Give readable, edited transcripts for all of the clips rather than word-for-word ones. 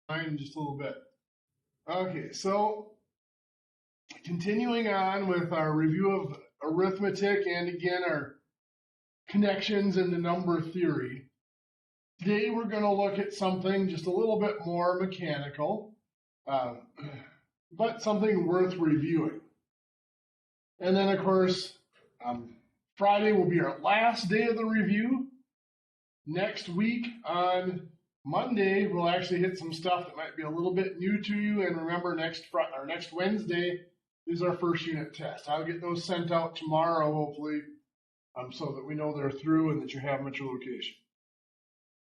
In just a little bit. Okay, so continuing on with our review of arithmetic and again our connections in the number theory. Today we're going to look at something just a little bit more mechanical, but something worth reviewing. And then, of course, Friday will be our last day of the review. Next week on Monday, we'll actually hit some stuff that might be a little bit new to you. And remember, next Wednesday is our first unit test. I'll get those sent out tomorrow, hopefully, so that we know they're through and that you have them at your location.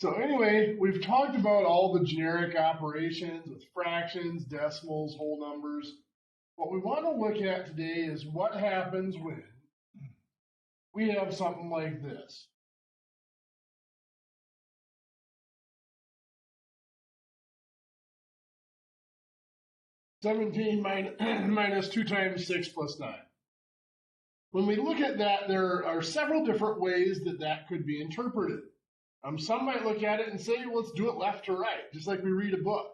So anyway, we've talked about all the generic operations with fractions, decimals, whole numbers. What we want to look at today is what happens when we have something like this. (17 minus 2 times 6 plus 9). When we look at that, there are several different ways that that could be interpreted. Some might look at it and say, well, let's do it left to right, just like we read a book.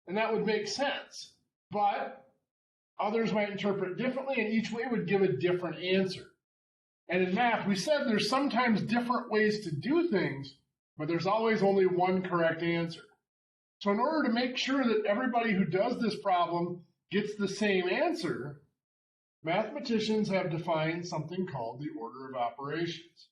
And that would make sense. But others might interpret differently, and each way would give a different answer. And in math, we said there's sometimes different ways to do things, but there's always only one correct answer. So in order to make sure that everybody who does this problem gets the same answer, mathematicians have defined something called the order of operations.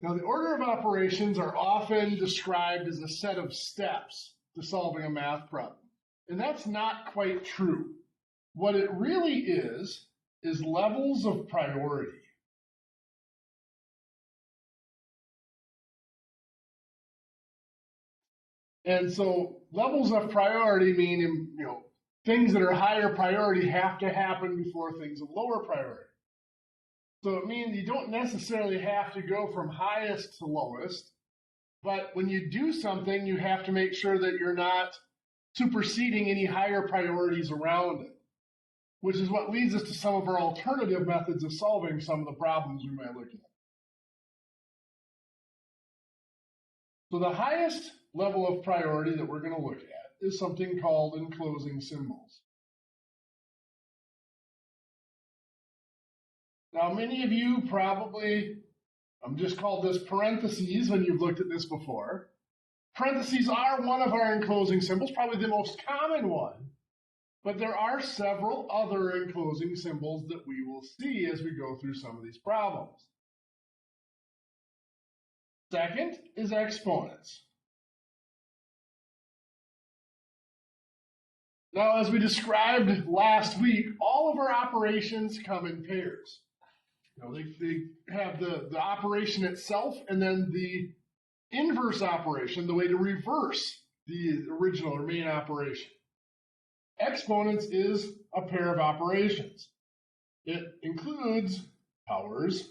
Now, the order of operations are often described as a set of steps to solving a math problem. And that's not quite true. What it really is levels of priority. And so levels of priority mean, things that are higher priority have to happen before things of lower priority. So it means you don't necessarily have to go from highest to lowest, but when you do something, you have to make sure that you're not superseding any higher priorities around it, which is what leads us to some of our alternative methods of solving some of the problems we might look at. So the highest level of priority that we're going to look at is something called enclosing symbols. Now, many of you probably just called this parentheses when you've looked at this before. Parentheses are one of our enclosing symbols, probably the most common one, but there are several other enclosing symbols that we will see as we go through some of these problems. Second is exponents. Now, as we described last week, all of our operations come in pairs. They have the operation itself and then the inverse operation, the way to reverse the original or main operation. Exponents is a pair of operations. It includes powers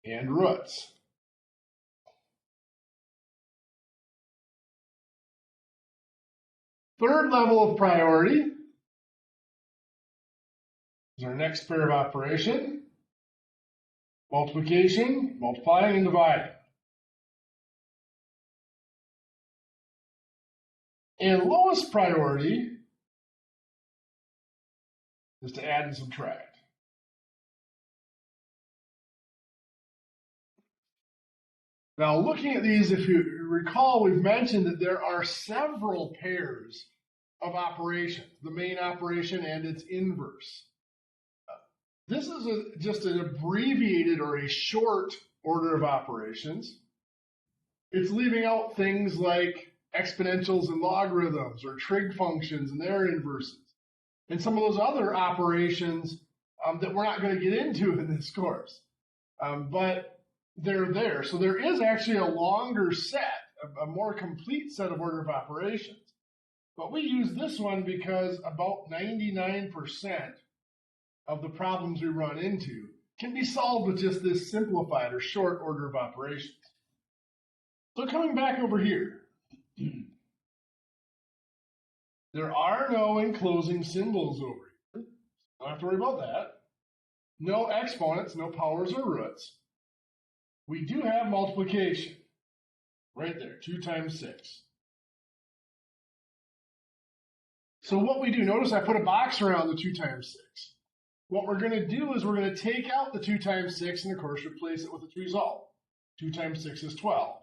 and roots. Third level of priority is our next pair of operation. Multiplication, multiplying, and dividing. And lowest priority is to add and subtract. Now, looking at these, if you recall, we've mentioned that there are several pairs of operations, the main operation and its inverse. This is just an abbreviated or a short order of operations. It's leaving out things like exponentials and logarithms or trig functions and their inverses, and some of those other operations that we're not going to get into in this course. But they're there. So there is actually a longer set, a more complete set of order of operations. But we use this one because about 99% of the problems we run into can be solved with just this simplified or short order of operations. So coming back over here, there are no enclosing symbols over here. Don't have to worry about that. no exponents, no powers or roots. We do have multiplication. Right there, 2 times 6. So what we do, notice I put a box around the 2 times 6. What we're going to do is we're going to take out the 2 times 6 and, of course, replace it with its result. 2 times 6 is 12.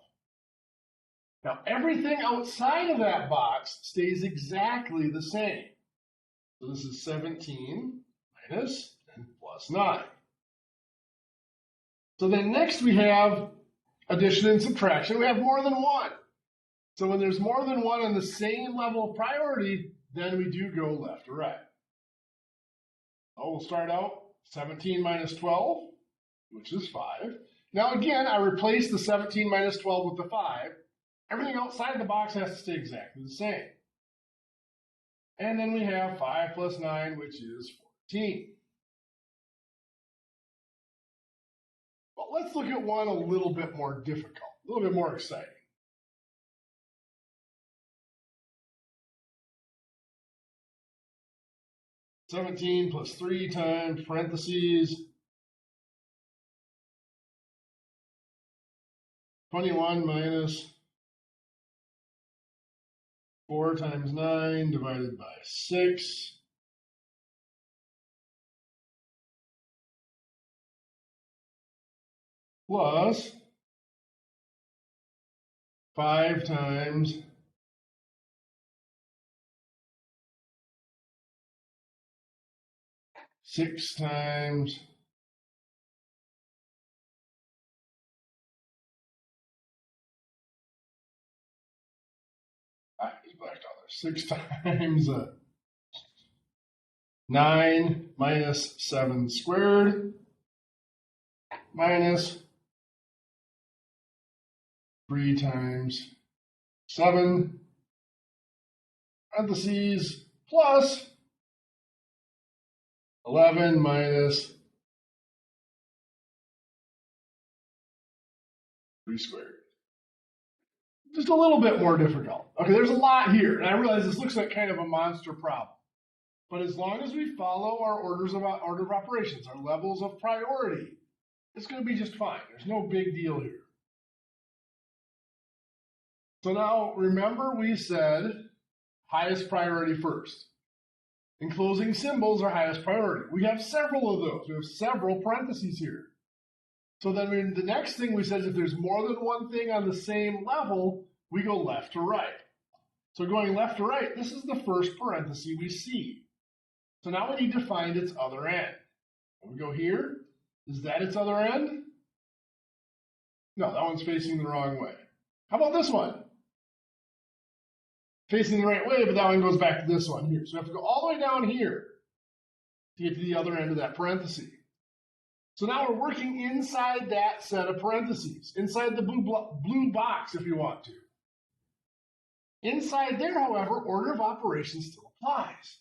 Now, everything outside of that box stays exactly the same. So this is 17 minus and plus 9. So then next we have addition and subtraction. We have more than one. So when there's more than one on the same level of priority, then we do go left to right. Oh, we'll start out 17 minus 12, which is 5. Now again, I replace the 17 minus 12 with the 5. Everything outside the box has to stay exactly the same. And then we have 5 plus 9, which is 14. But let's look at one a little bit more difficult, a little bit more exciting. $17 plus 3 times parentheses 21 minus 4 times 9 divided by 6 plus 5 times 6 times 6 times 9 minus 7 squared minus 3 times 7 parentheses plus 11 minus 3 squared. Just a little bit more difficult. Okay, there's a lot here, and I realize this looks like kind of a monster problem. But as long as we follow our order of operations, our levels of priority, it's going to be just fine. There's no big deal here. So now, remember we said highest priority first. Enclosing symbols are highest priority. We have several of those. We have several parentheses here. So then the next thing we said is if there's more than one thing on the same level, we go left to right. So going left to right, this is the first parenthesis we see. So now we need to find its other end. When we go here, is that its other end? No, that one's facing the wrong way. How about this one? Facing the right way, but that one goes back to this one here. So we have to go all the way down here to get to the other end of that parenthesis. So now we're working inside that set of parentheses, inside the blue box if you want to. Inside there, however, order of operations still applies.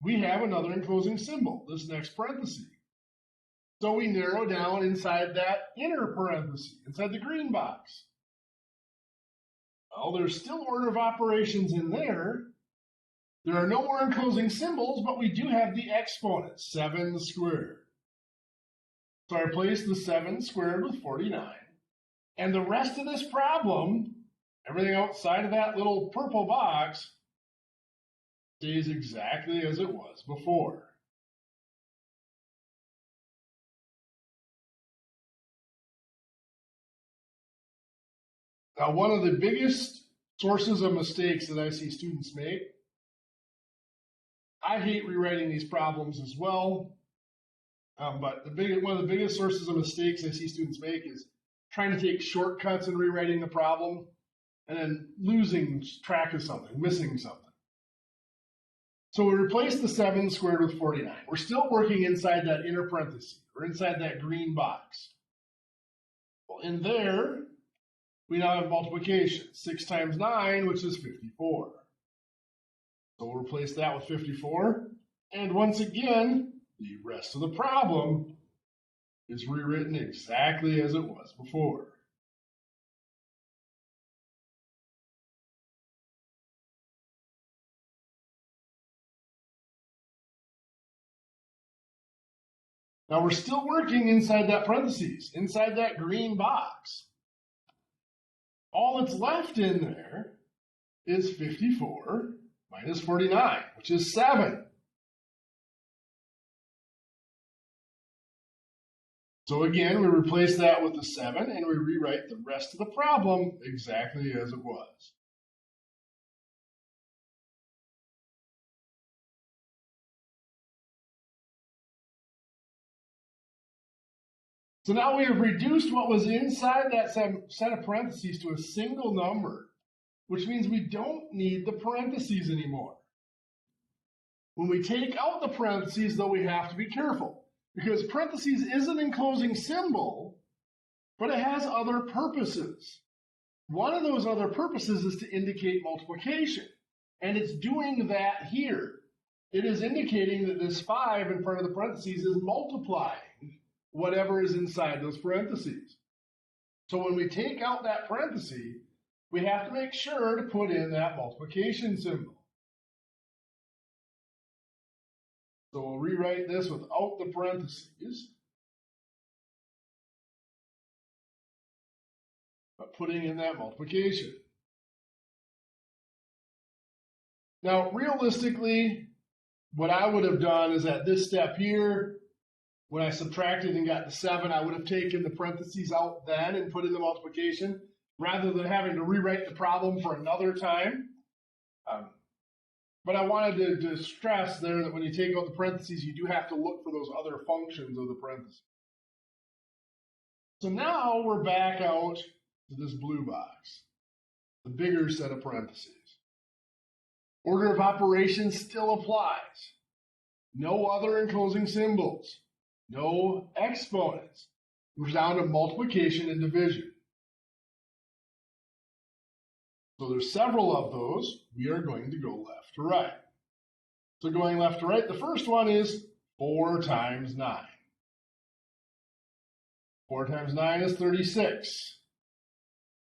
We have another enclosing symbol, this next parenthesis. So we narrow down inside that inner parenthesis, inside the green box. Well, there's still order of operations in there. There are no more enclosing symbols, but we do have the exponent, 7 squared. So I replace the 7 squared with 49. And the rest of this problem, everything outside of that little purple box, stays exactly as it was before. Now, one of the biggest sources of mistakes that I see students make, I hate rewriting these problems as well, but one of the biggest sources of mistakes I see students make is trying to take shortcuts in rewriting the problem and then losing track of something, missing something. So we replace the 7 squared with 49. We're still working inside that inner parenthesis, or inside that green box. Well, in there, we now have multiplication. 6 times 9, which is 54. So we'll replace that with 54. And once again, the rest of the problem is rewritten exactly as it was before. Now we're still working inside that parentheses, inside that green box. All that's left in there is 54 minus 49, which is 7. So again, we replace that with the 7 and we rewrite the rest of the problem exactly as it was. So now we have reduced what was inside that set of parentheses to a single number, which means we don't need the parentheses anymore. When we take out the parentheses, though, we have to be careful, because parentheses is an enclosing symbol, but it has other purposes. One of those other purposes is to indicate multiplication, and it's doing that here. It is indicating that this 5 in front of the parentheses is multiplying whatever is inside those parentheses. So when we take out that parenthesis, we have to make sure to put in that multiplication symbol. So we'll rewrite this without the parentheses, but putting in that multiplication. Now, realistically, what I would have done is at this step here, when I subtracted and got the 7, I would have taken the parentheses out then and put in the multiplication, rather than having to rewrite the problem for another time. But I wanted to stress there that when you take out the parentheses, you do have to look for those other functions of the parentheses. So now we're back out to this blue box, the bigger set of parentheses. Order of operations still applies. No other enclosing symbols. No exponents. We're down to multiplication and division. So there's several of those. We are going to go left to right. So going left to right, the first one is 4 times 9. 4 times 9 is 36.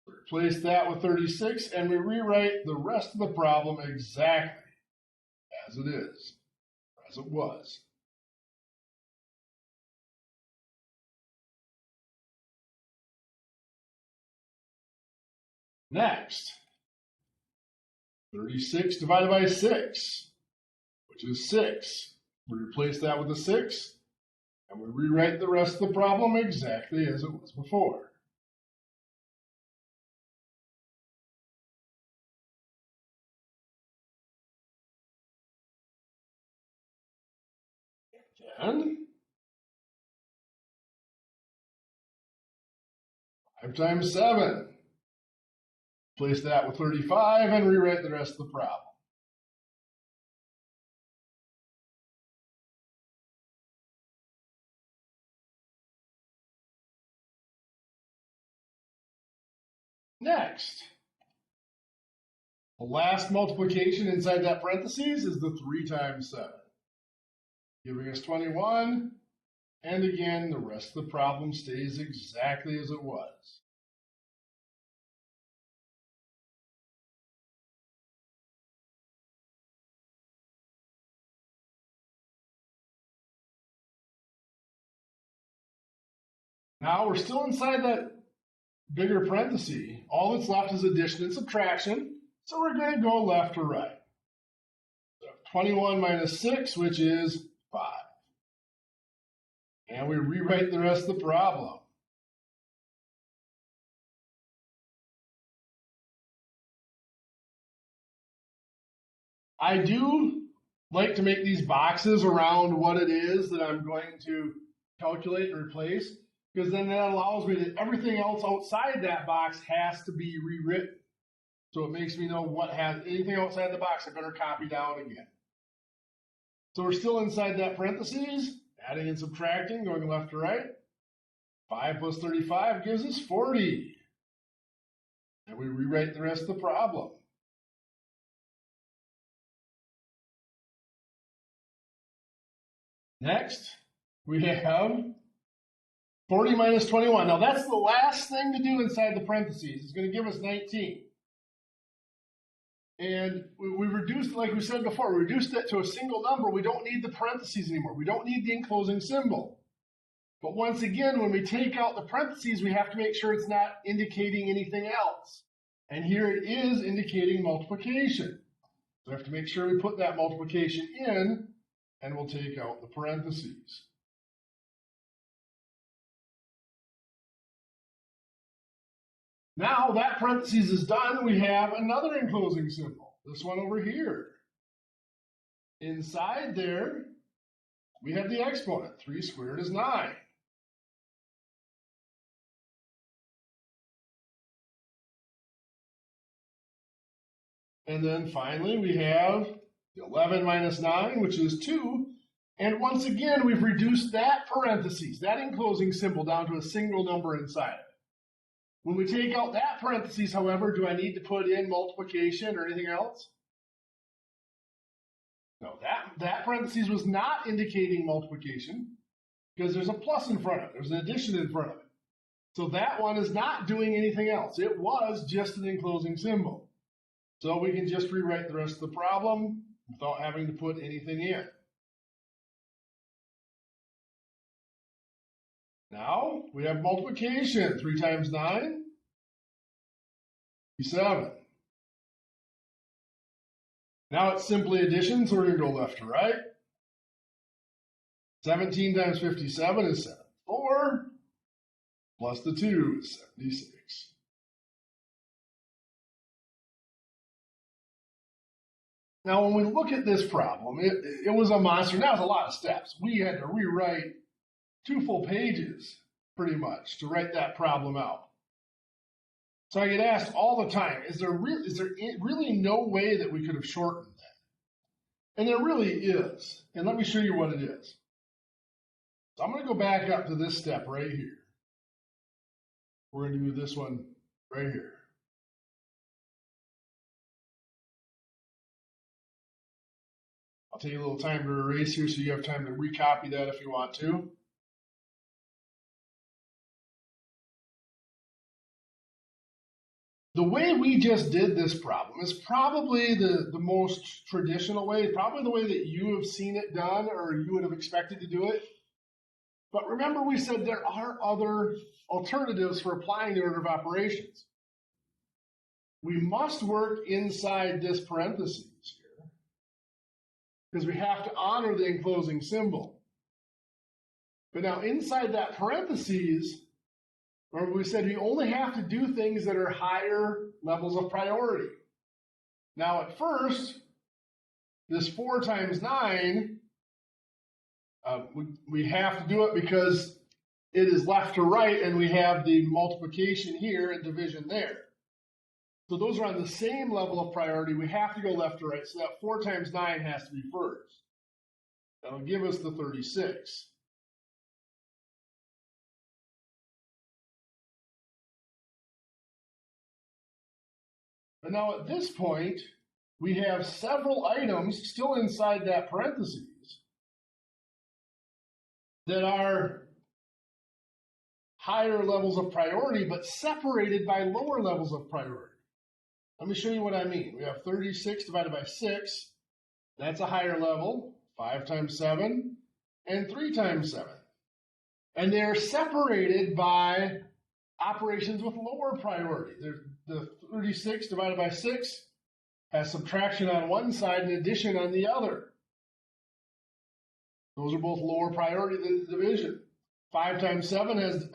Replace that with 36, and we rewrite the rest of the problem exactly as it is, as it was. Next, 36 divided by 6, which is 6. We replace that with a 6, and we rewrite the rest of the problem exactly as it was before. Again, 5 times 7. Replace that with 35 and rewrite the rest of the problem. Next, the last multiplication inside that parentheses is the 3 times 7, giving us 21, and again, the rest of the problem stays exactly as it was. Now we're still inside that bigger parenthesis. All that's left is addition and subtraction, so we're going to go left to right. So 21 minus 6, which is 5. And we rewrite the rest of the problem. I do like to make these boxes around what it is that I'm going to calculate and replace, because then that allows me to, everything else outside that box has to be rewritten. So it makes me know what has, anything outside the box I better copy down again. So we're still inside that parentheses, adding and subtracting, going left to right. 5 plus 35 gives us 40. And we rewrite the rest of the problem. Next, we have 40 minus 21. Now that's the last thing to do inside the parentheses. It's going to give us 19. And we reduced, like we said before, we reduced it to a single number. We don't need the parentheses anymore. We don't need the enclosing symbol. But once again, when we take out the parentheses, we have to make sure it's not indicating anything else. And here it is indicating multiplication. So we have to make sure we put that multiplication in, and we'll take out the parentheses. Now that parentheses is done, we have another enclosing symbol, this one over here. Inside there, we have the exponent. 3 squared is 9. And then finally, we have the 11 minus 9, which is 2. And once again, we've reduced that parentheses, that enclosing symbol, down to a single number inside of it. When we take out that parentheses, however, do I need to put in multiplication or anything else? No, that parentheses was not indicating multiplication because there's a plus in front of it. There's an addition in front of it. So that one is not doing anything else. It was just an enclosing symbol. So we can just rewrite the rest of the problem without having to put anything in. Now we have multiplication. 3 times 9, 7. Now it's simply addition, so we're going to go left to right. 17 times 57 is 74, plus the 2 is 76. Now, when we look at this problem, it was a monster. That was a lot of steps. We had to rewrite 2 full pages, pretty much, to write that problem out. So I get asked all the time, is there really no way that we could have shortened that? And there really is. And let me show you what it is. So I'm going to go back up to this step right here. We're going to do this one right here. I'll take a little time to erase here so you have time to recopy that if you want to. The way we just did this problem is probably the most traditional way, probably the way that you have seen it done or you would have expected to do it. But remember, we said there are other alternatives for applying the order of operations. We must work inside this parentheses here because we have to honor the enclosing symbol. But now inside that parentheses, remember we said we only have to do things that are higher levels of priority. Now at first, this 4 times 9, we have to do it because it is left to right and we have the multiplication here and division there. So those are on the same level of priority. We have to go left to right, so that 4 times 9 has to be first. That'll give us the 36. But now at this point, we have several items still inside that parentheses that are higher levels of priority, but separated by lower levels of priority. Let me show you what I mean. We have 36 divided by 6. That's a higher level. 5 times 7, and 3 times 7. And they're separated by operations with lower priority. The 36 divided by 6 has subtraction on one side and addition on the other. Those are both lower priority than the division. 5 times 7 has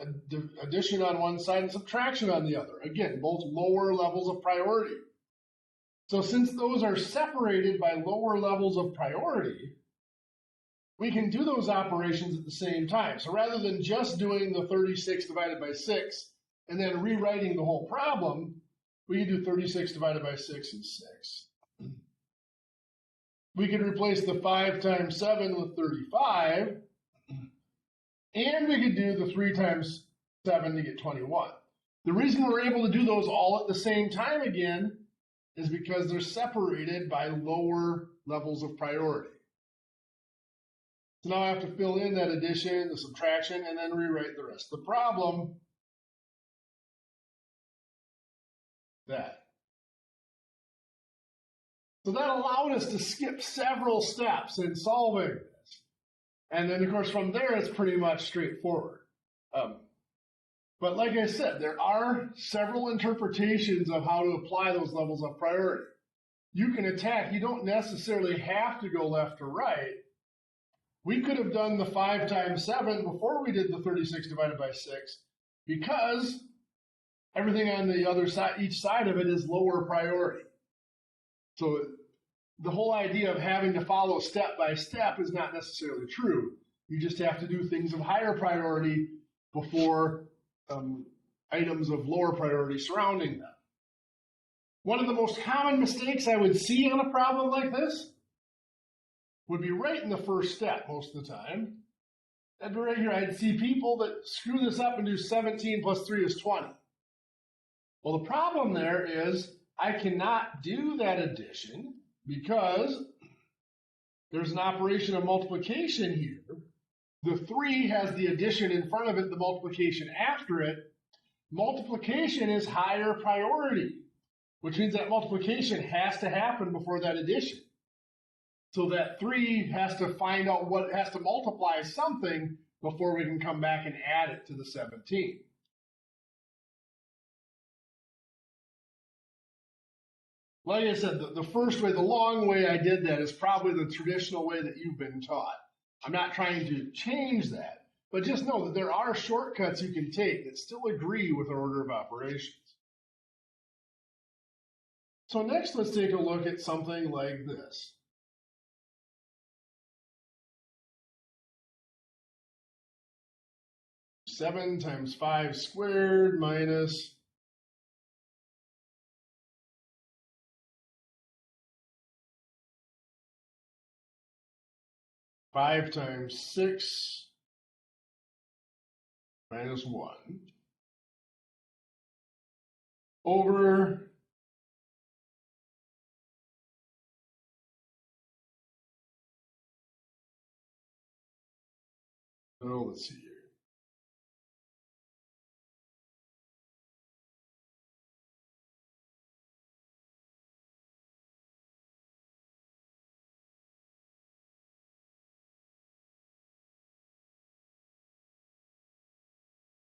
addition on one side and subtraction on the other. Again, both lower levels of priority. So since those are separated by lower levels of priority, we can do those operations at the same time. So rather than just doing the 36 divided by 6 and then rewriting the whole problem, we can do 36 divided by 6 is 6. We can replace the 5 times 7 with 35, and we could do the 3 times 7 to get 21. The reason we're able to do those all at the same time again is because they're separated by lower levels of priority. So now I have to fill in that addition, the subtraction, and then rewrite the rest of the problem. That. So that allowed us to skip several steps in solving this. And then, of course, from there, it's pretty much straightforward. But like I said, there are several interpretations of how to apply those levels of priority. You can attack, you don't necessarily have to go left or right. We could have done the 5 times 7 before we did the 36 divided by 6 because everything on the other side, each side of it is lower priority. So the whole idea of having to follow step by step is not necessarily true. You just have to do things of higher priority before items of lower priority surrounding them. One of the most common mistakes I would see on a problem like this would be right in the first step most of the time. That'd be right here. I'd see people that screw this up and do 17 plus 3 is 20. Well, the problem there is I cannot do that addition because there's an operation of multiplication here. The 3 has the addition in front of it, the multiplication after it. Multiplication is higher priority, which means that multiplication has to happen before that addition. So that 3 has to find out what has to multiply something before we can come back and add it to the 17. Like I said, the first way, the long way I did that is probably the traditional way that you've been taught. I'm not trying to change that, but just know that there are shortcuts you can take that still agree with our order of operations. So next, let's take a look at something like this. Seven times 5 squared minus 5 times 6 minus 1 over let's see here.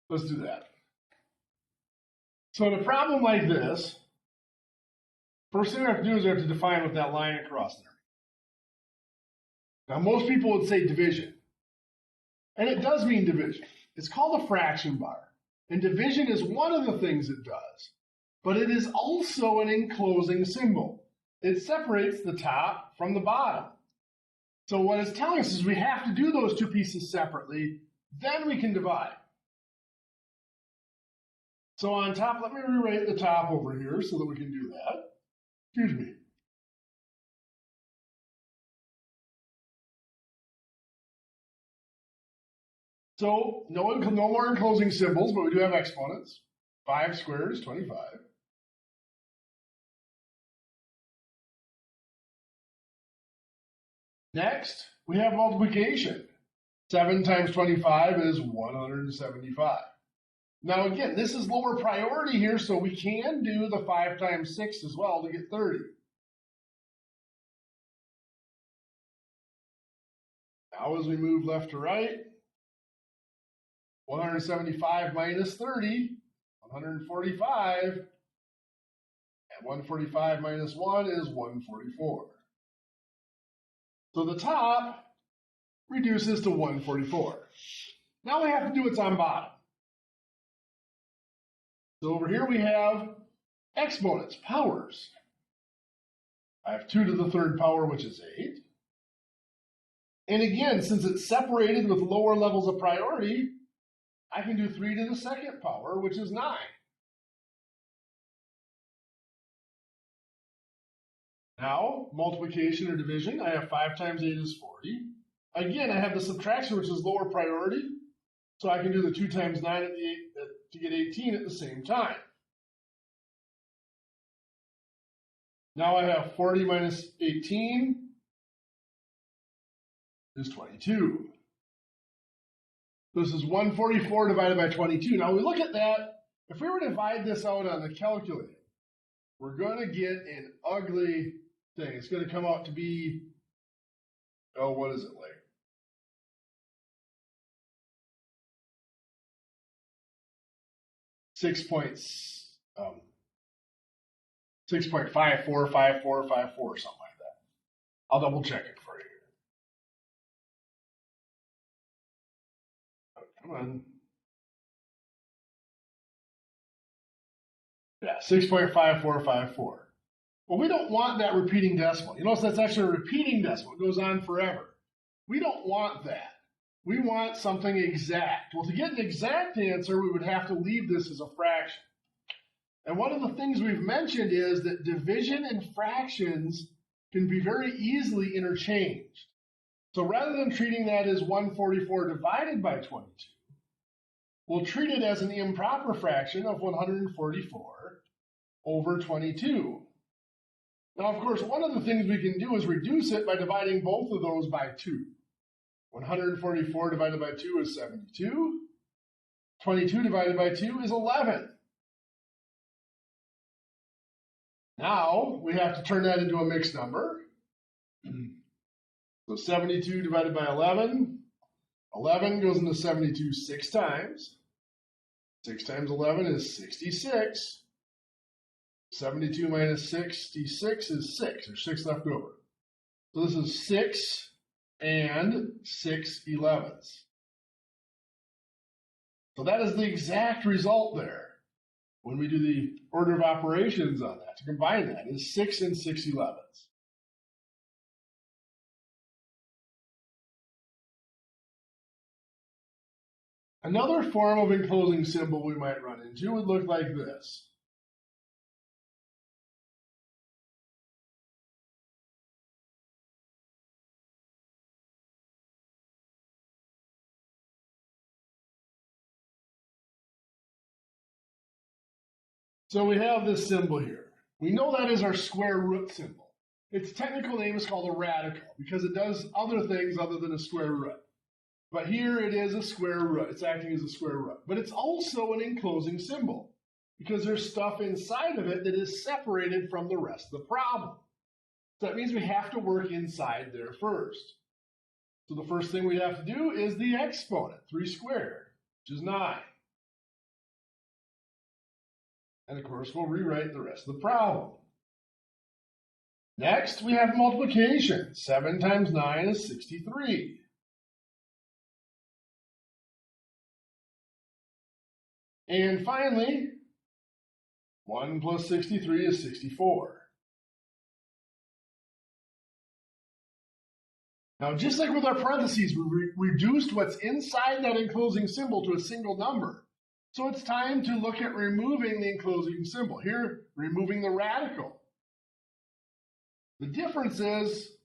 Let's do that. So in a problem like this, first thing we have to do is we have to define what that line across there. Now most people would say division. And it does mean division. It's called a fraction bar. And division is one of the things it does. But it is also an enclosing symbol. It separates the top from the bottom. So what it's telling us is we have to do those two pieces separately, then we can divide. So on top, let me rewrite the top over here so that we can do that. Excuse me. So no more enclosing symbols, but we do have exponents. 5 squared is 25. Next, we have multiplication. 7 times 25 is 175. Now again, this is lower priority here, so we can do the 5 times 6 as well to get 30. Now as we move left to right, 175 minus 30, 145. And 145 minus 1 is 144. So the top reduces to 144. Now we have to do what's on bottom. So over here we have exponents, powers. I have 2 to the 3rd power, which is 8. And again, since it's separated with lower levels of priority, I can do 3 to the 2nd power, which is 9. Now, multiplication or division, I have 5 times 8 is 40. Again, I have the subtraction, which is lower priority, so I can do the 2 times 9 at the 8, to get 18 at the same time. Now I have 40 minus 18 is 22. This is 144 divided by 22. Now we look at that. If we were to divide this out on the calculator, we're going to get an ugly thing. It's going to come out to be, oh, what is it like? 6.545454, something like that. I'll double check it for you. Oh, come on. Yeah, 6.5454. Well, we don't want that repeating decimal. You notice that's actually a repeating decimal. It goes on forever. We don't want that. We want something exact. Well, to get an exact answer, we would have to leave this as a fraction. And one of the things we've mentioned is that division and fractions can be very easily interchanged. So rather than treating that as 144 divided by 22, we'll treat it as an improper fraction of 144 over 22. Now, of course, one of the things we can do is reduce it by dividing both of those by 2. 144 divided by 2 is 72. 22 divided by 2 is 11. Now, we have to turn that into a mixed number. So 72 divided by 11. 11 goes into 72 6 times. 6 times 11 is 66. 72 minus 66 is 6. There's 6 left over. So this is 6 and 6/11. So that is the exact result there. When we do the order of operations on that, to combine that is 6 and 6/11. Another form of enclosing symbol we might run into would look like this. So we have this symbol here. We know that is our square root symbol. Its technical name is called a radical because it does other things other than a square root. But here it is a square root. It's acting as a square root. But it's also an enclosing symbol because there's stuff inside of it that is separated from the rest of the problem. So that means we have to work inside there first. So the first thing we have to do is the exponent, 3 squared, which is 9. And of course, we'll rewrite the rest of the problem. Next, we have multiplication. 7 times 9 is 63. And finally, 1 plus 63 is 64. Now, just like with our parentheses, we reduced what's inside that enclosing symbol to a single number. So it's time to look at removing the enclosing symbol. Here, removing the radical. The difference is,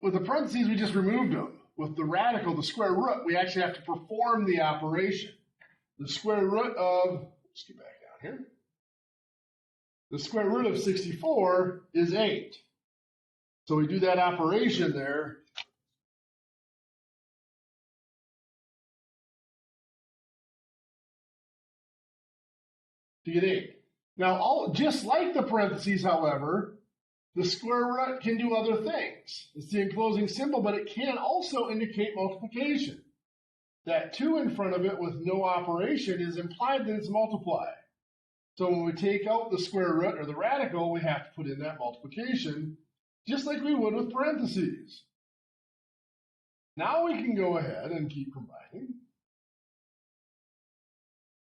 with the parentheses, we just removed them. With the radical, the square root, we actually have to perform the operation. The square root of, let's get back down here. The square root of 64 is 8. So we do that operation there. To get 8. Now, just like the parentheses, however, the square root can do other things. It's the enclosing symbol, but it can also indicate multiplication. That 2 in front of it with no operation is implied that it's multiplied. So when we take out the square root or the radical, we have to put in that multiplication, just like we would with parentheses. Now we can go ahead and keep combining.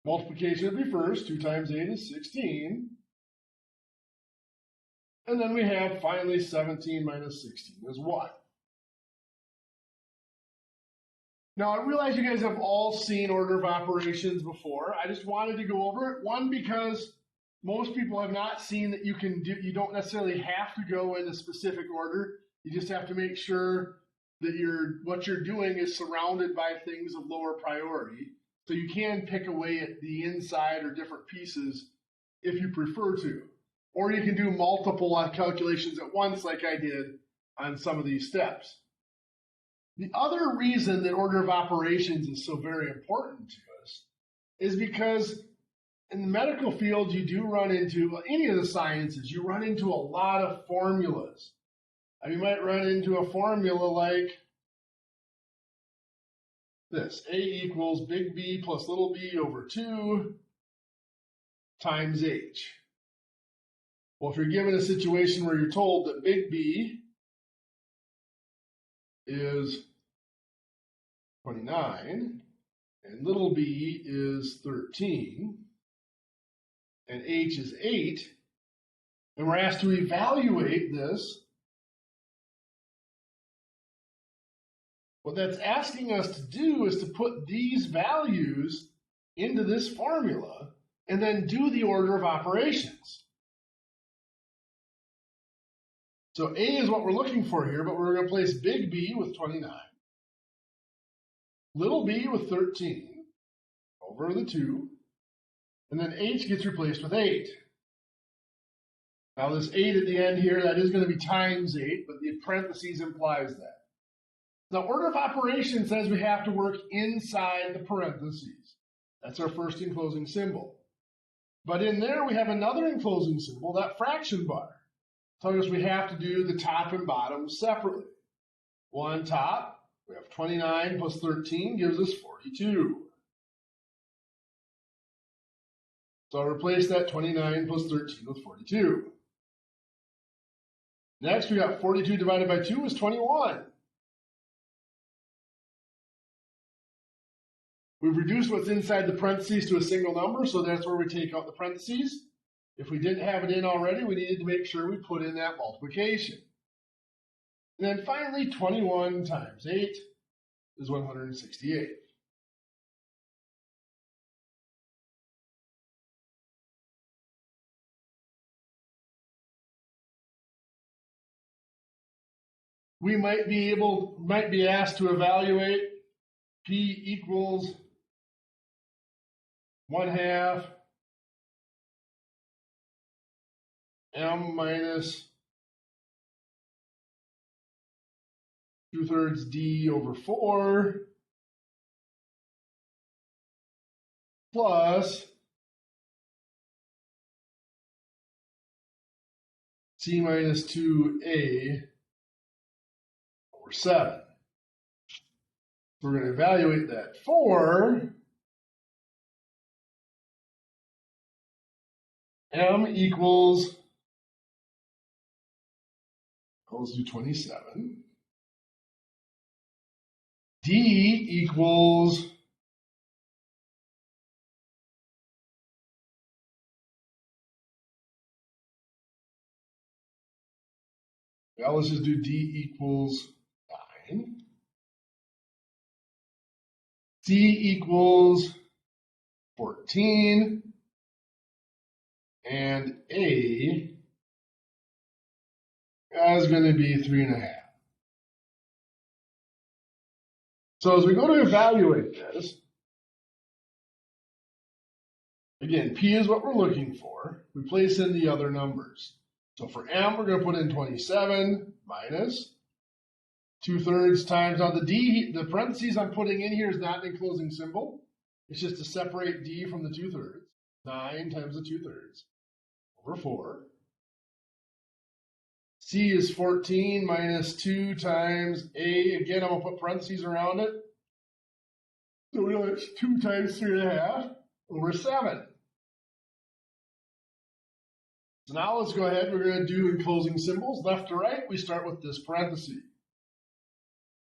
Multiplication would be first. 2 times 8 is 16. And then we have finally 17 minus 16 is 1. Now, I realize you guys have all seen order of operations before. I just wanted to go over it. One, because most people have not seen that you don't necessarily have to go in a specific order. You just have to make sure that what you're doing is surrounded by things of lower priority. So you can pick away at the inside or different pieces if you prefer to. Or you can do multiple calculations at once like I did on some of these steps. The other reason that order of operations is so very important to us is because in the medical field, you do run into, any of the sciences, you run into a lot of formulas. You might run into a formula like this: A equals big B plus little b over 2. times h. Well, if you're given a situation where you're told that big B is 29 and little b is 13 and h is 8, and we're asked to evaluate this, what that's asking us to do is to put these values into this formula and then do the order of operations. So A is what we're looking for here, but we're going to place big B with 29, little b with 13 over the 2, and then h gets replaced with 8. Now this 8 at the end here, that is going to be times 8, but the parentheses implies that. Now order of operations says we have to work inside the parentheses. That's our first enclosing symbol. But in there we have another enclosing symbol, that fraction bar. Telling us we have to do the top and bottom separately. Well, on top, we have 29 plus 13 gives us 42. So I'll replace that 29 plus 13 with 42. Next, we got 42 divided by 2 is 21. We've reduced what's inside the parentheses to a single number, so that's where we take out the parentheses. If we didn't have it in already, we needed to make sure we put in that multiplication. And then finally, 21 times 8 is 168. We might be asked to evaluate P equals 1/2 M minus 2/3 D over 4 plus C minus 2A over 7. We're going to evaluate that for M equals, let's do 27. D equals let's just do D equals 9. C equals 14. And A is going to be 3.5. So as we go to evaluate this, again, P is what we're looking for. We place in the other numbers. So for M, we're going to put in 27 minus 2/3 times, now the D, the parentheses I'm putting in here is not an enclosing symbol. It's just to separate D from the 2/3. 9 times the 2/3 over 4. C is 14 minus 2 times A. Again, I'm going to put parentheses around it. So we know it's 2 times 3.5 over 7. So now let's go ahead. We're going to do enclosing symbols. Left to right, we start with this parenthesis.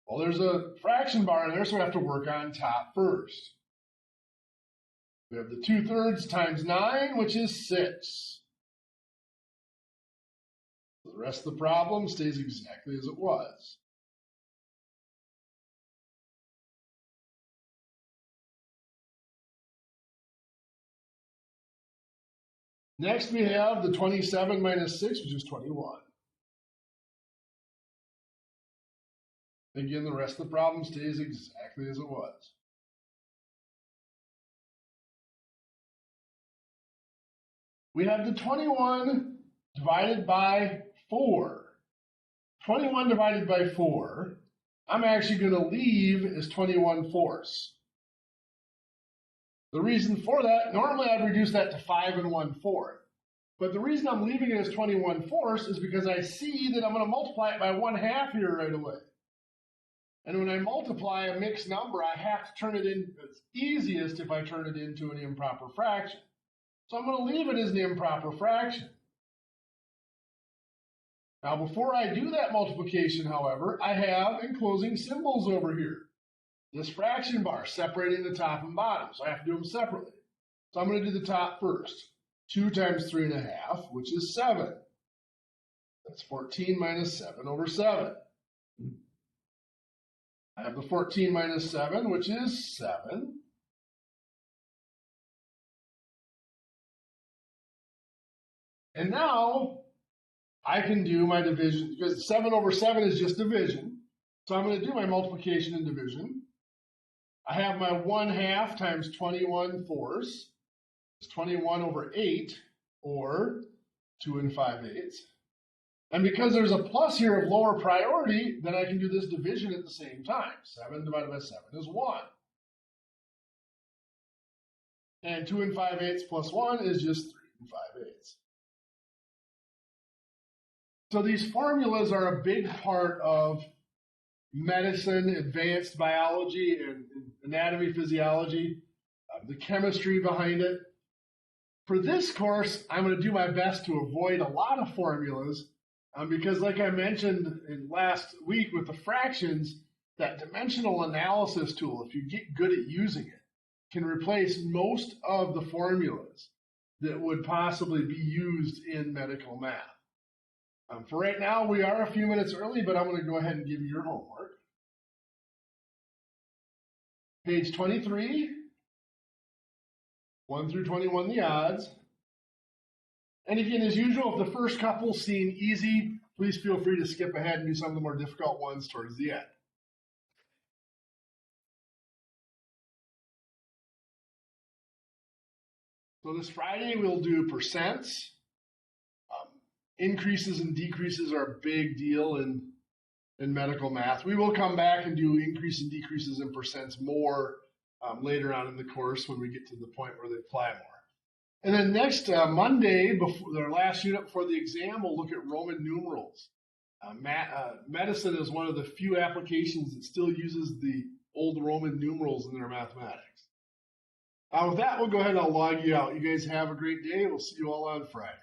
Well, there's a fraction bar in there, so we have to work on top first. We have the 2/3 times 9, which is 6. The rest of the problem stays exactly as it was. Next, we have the 27 minus 6, which is 21. Again, the rest of the problem stays exactly as it was. We have the 21 divided by 4. 21 divided by 4, I'm actually going to leave as 21/4. The reason for that, normally I'd reduce that to 5 1/4. But the reason I'm leaving it as 21/4 is because I see that I'm going to multiply it by 1/2 here right away. And when I multiply a mixed number, I have to turn it in. It's easiest if I turn it into an improper fraction. So I'm going to leave it as an improper fraction. Now, before I do that multiplication, however, I have enclosing symbols over here. This fraction bar separating the top and bottom, so I have to do them separately. So I'm going to do the top first. 2 times 3.5, which is 7. That's 14 minus 7 over 7. I have the 14 minus 7, which is 7. And now I can do my division, because 7 over 7 is just division. So I'm going to do my multiplication and division. I have my 1/2 times 21/4. It's 21 over 8, or 2 5/8. And because there's a plus here of lower priority, then I can do this division at the same time. 7 divided by 7 is 1. And 2 5/8 plus 1 is just 3 5/8. So these formulas are a big part of medicine, advanced biology, and anatomy, physiology, the chemistry behind it. For this course, I'm going to do my best to avoid a lot of formulas because, like I mentioned in last week with the fractions, that dimensional analysis tool, if you get good at using it, can replace most of the formulas that would possibly be used in medical math. For right now, we are a few minutes early, but I'm going to go ahead and give you your homework. Page 23, 1 through 21, the odds. And again, as usual, if the first couple seem easy, please feel free to skip ahead and do some of the more difficult ones towards the end. So this Friday, we'll do percents. Increases and decreases are a big deal in medical math. We will come back and do increase and decreases in percents more later on in the course when we get to the point where they apply more. And then next Monday, before their last unit before the exam, we'll look at Roman numerals. Medicine is one of the few applications that still uses the old Roman numerals in their mathematics. With that, we'll go ahead and I'll log you out. You guys have a great day. We'll see you all on Friday.